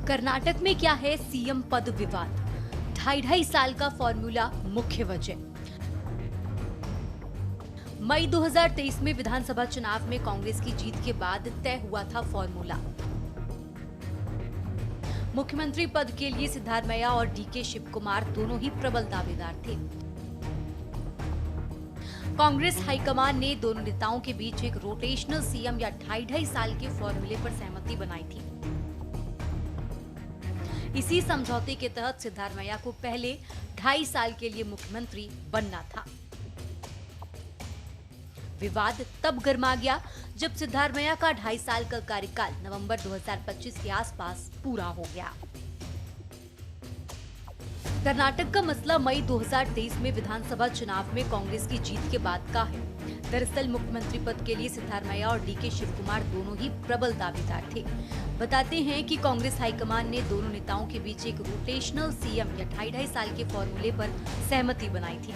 कर्नाटक में क्या है सीएम पद विवाद? 2.5 साल का फॉर्मूला मुख्य वजह। मई 2023 में विधानसभा चुनाव में कांग्रेस की जीत के बाद तय हुआ था फॉर्मूला। मुख्यमंत्री पद के लिए सिद्धारमैया और डीके शिव कुमार दोनों ही प्रबल दावेदार थे। कांग्रेस हाईकमान ने दोनों नेताओं के बीच एक रोटेशनल सीएम या 2.5 साल के फॉर्मूले पर सहमति बनाई थी। इसी समझौते के तहत सिद्धारमैया को पहले 2.5 साल के लिए मुख्यमंत्री बनना था। विवाद तब गर्मा गया जब सिद्धारमैया का 2.5 साल का कार्यकाल नवंबर 2025 के आसपास पूरा हो गया। कर्नाटक का मसला मई 2023 में विधानसभा चुनाव में कांग्रेस की जीत के बाद का है। दरअसल मुख्यमंत्री पद के लिए सिद्धारमैया और डीके शिव कुमार दोनों ही प्रबल दावेदार थे। बताते हैं कि कांग्रेस हाईकमान ने दोनों नेताओं के बीच एक रोटेशनल सीएम या 2.5 साल के फॉर्मूले पर सहमति बनाई थी।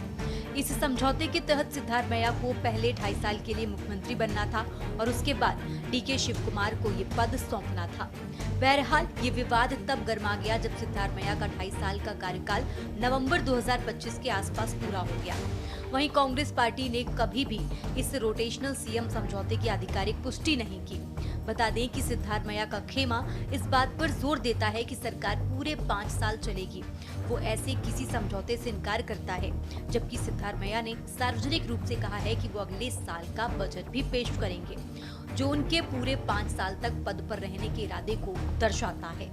इस समझौते के तहत सिद्धारमैया को पहले 2.5 साल के लिए मुख्यमंत्री बनना था और उसके बाद डीके शिव कुमार को ये पद सौंपना था। बहरहाल ये विवाद तब गर्मा गया जब सिद्धारमैया का 2.5 साल का कार्यकाल नवंबर 2025 के आसपास पूरा हो गया। वहीं कांग्रेस पार्टी ने कभी भी इस रोटेशनल सीएम समझौते की आधिकारिक पुष्टि नहीं की। बता दें कि सिद्धारमैया का खेमा इस बात पर जोर देता है कि सरकार पूरे 5 साल चलेगी। वो ऐसे किसी समझौते से इनकार करता है, जबकि सिद्धारमैया ने सार्वजनिक रूप से कहा है कि वो अगले साल का बजट भी पेश करेंगे, जो उनके पूरे 5 साल तक पद पर रहने के इरादे को दर्शाता है।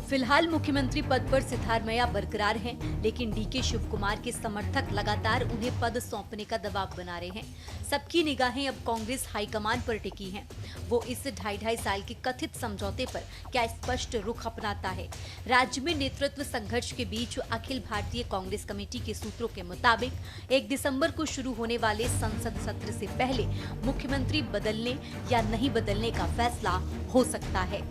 फिलहाल मुख्यमंत्री पद पर सिद्धारमैया बरकरार हैं, लेकिन डीके शिव कुमार के समर्थक लगातार उन्हें पद सौंपने का दबाव बना रहे हैं। सबकी निगाहें अब कांग्रेस हाईकमान पर टिकी हैं। वो इस 2.5 साल के कथित समझौते पर क्या स्पष्ट रुख अपनाता है। राज्य में नेतृत्व संघर्ष के बीच अखिल भारतीय कांग्रेस कमेटी के सूत्रों के मुताबिक 1 दिसंबर को शुरू होने वाले संसद सत्र से पहले मुख्यमंत्री बदलने या नहीं बदलने का फैसला हो सकता है।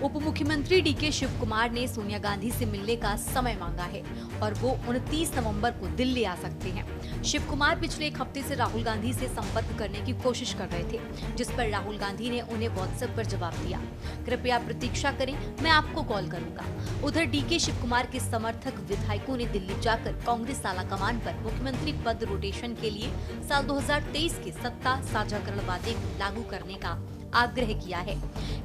उप मुख्यमंत्री डीके शिव कुमार ने सोनिया गांधी से मिलने का समय मांगा है और वो 29 नवंबर को दिल्ली आ सकते हैं। शिव कुमार पिछले एक हफ्ते से राहुल गांधी से संपर्क करने की कोशिश कर रहे थे, जिस पर राहुल गांधी ने उन्हें व्हाट्सएप पर जवाब दिया, कृपया प्रतीक्षा करें, मैं आपको कॉल करूंगा। उधर डीके शिव कुमार के समर्थक विधायकों ने दिल्ली जाकर कांग्रेस आलाकमान पर मुख्यमंत्री पद रोटेशन के लिए साल 2023 के सत्ता साझाकरण वादे को लागू करने का आग्रह किया है।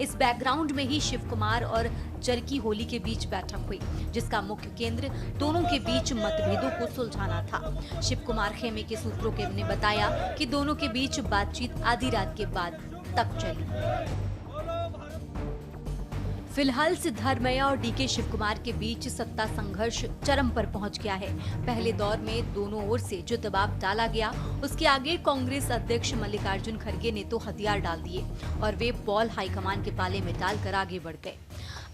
इस बैकग्राउंड में ही शिव कुमार और जरकी होली के बीच बैठक हुई, जिसका मुख्य केंद्र दोनों के बीच मतभेदों को सुलझाना था। शिव कुमार खेमे के सूत्रों ने बताया कि दोनों के बीच बातचीत आधी रात के बाद तक चली। फिलहाल सिद्धारमैया और डीके शिव कुमार के बीच सत्ता संघर्ष चरम पर पहुंच गया है। पहले दौर में दोनों ओर से जो दबाव डाला गया, उसके आगे कांग्रेस अध्यक्ष मल्लिकार्जुन खड़गे ने तो हथियार डाल दिए और वे बॉल हाईकमान के पाले में डालकर आगे बढ़ गए।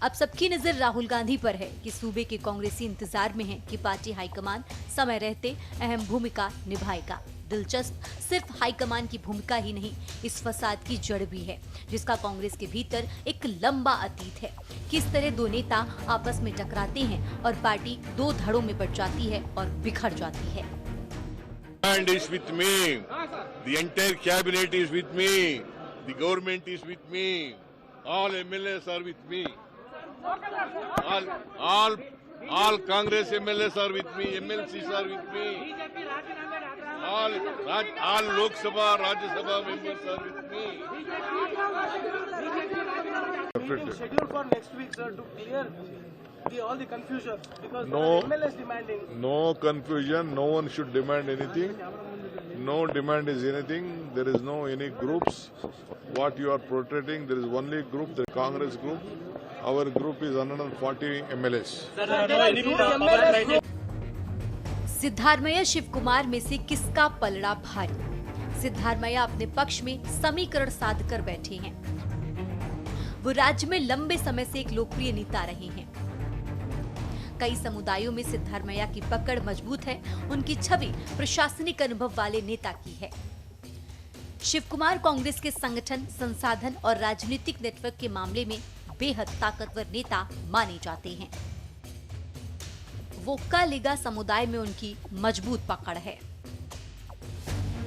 अब सबकी नजर राहुल गांधी पर है कि सूबे के कांग्रेसी इंतजार में हैं कि पार्टी हाईकमान समय रहते अहम भूमिका निभाएगा। दिलचस्प सिर्फ हाईकमान की भूमिका ही नहीं, इस फसाद की जड़ भी है, जिसका कांग्रेस के भीतर एक लंबा अतीत है। किस तरह दो नेता आपस में टकराते हैं और पार्टी 2 धड़ों में बट जाती है और बिखर जाती है। And is with me. The entire cabinet is with me. The government is with me. All MLAs are with me. All Congress MLAs are with me. MLCs are with me. All Lok Sabha, Rajya Sabha members are with me. Schedule for next week, sir, to clear all the confusion, because No. ML is demanding. No confusion. No one should demand anything. No demand is anything. There is no any groups. What you are protecting, there is only group, the Congress group. Our group is 140 MLAs. Siddaramaiah Shiv Kumar में से किसका पलड़ा भारी? सिद्धारमैया अपने पक्ष में समीकरण साध कर बैठे हैं। वो राज्य में लंबे समय से एक लोकप्रिय नेता रहे हैं। कई समुदायों में सिद्धारमैया की पकड़ मजबूत है। उनकी छवि प्रशासनिक अनुभव वाले नेता की है। शिव कुमार कांग्रेस के संगठन, संसाधन और राजनीतिक नेटवर्क के मामले में बेहद ताकतवर नेता माने जाते हैं। वोक्का लीगा समुदाय में उनकी मजबूत पकड़ है।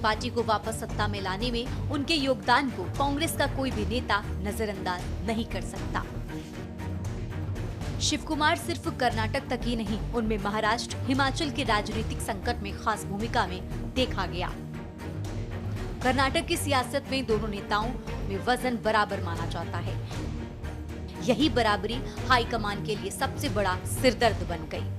पार्टी को वापस सत्ता में लाने में उनके योगदान को कांग्रेस का कोई भी नेता नजरअंदाज नहीं कर सकता। शिव कुमार सिर्फ कर्नाटक तक ही नहीं, उनमें महाराष्ट्र, हिमाचल के राजनीतिक संकट में खास भूमिका में देखा गया। कर्नाटक की सियासत में दोनों नेताओं में वजन बराबर माना जाता है। यही बराबरी हाईकमान के लिए सबसे बड़ा सिरदर्द बन गई।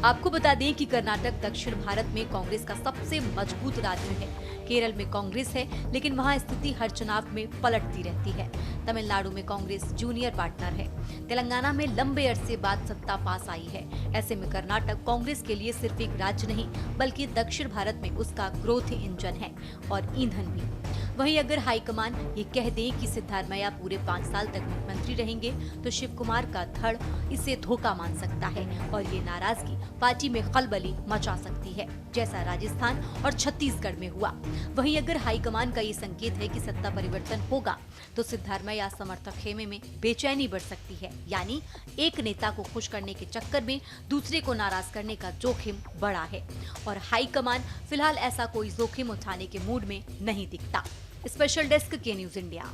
आपको बता दें कि कर्नाटक दक्षिण भारत में कांग्रेस का सबसे मजबूत राज्य है। केरल में कांग्रेस है, लेकिन वहां स्थिति हर चुनाव में पलटती रहती है। तमिलनाडु में कांग्रेस जूनियर पार्टनर है। तेलंगाना में लंबे अरसे बाद सत्ता पास आई है। ऐसे में कर्नाटक कांग्रेस के लिए सिर्फ एक राज्य नहीं, बल्कि दक्षिण भारत में उसका ग्रोथ इंजन है और ईंधन भी। वहीं अगर हाईकमान ये कह दें कि सिद्धारमैया पूरे 5 साल तक मुख्यमंत्री रहेंगे, तो शिव कुमार का धड़ इसे धोखा मान सकता है और ये नाराजगी पार्टी में खलबली मचा सकती है, जैसा राजस्थान और छत्तीसगढ़ में हुआ। वहीं अगर हाईकमान का ये संकेत है कि सत्ता परिवर्तन होगा, तो सिद्धारमैया समर्थक खेमे में बेचैनी बढ़ सकती है। यानी एक नेता को खुश करने के चक्कर में दूसरे को नाराज करने का जोखिम बड़ा है और हाईकमान फिलहाल ऐसा कोई जोखिम उठाने के मूड में नहीं दिखता। स्पेशल डेस्क के न्यूज़ इंडिया।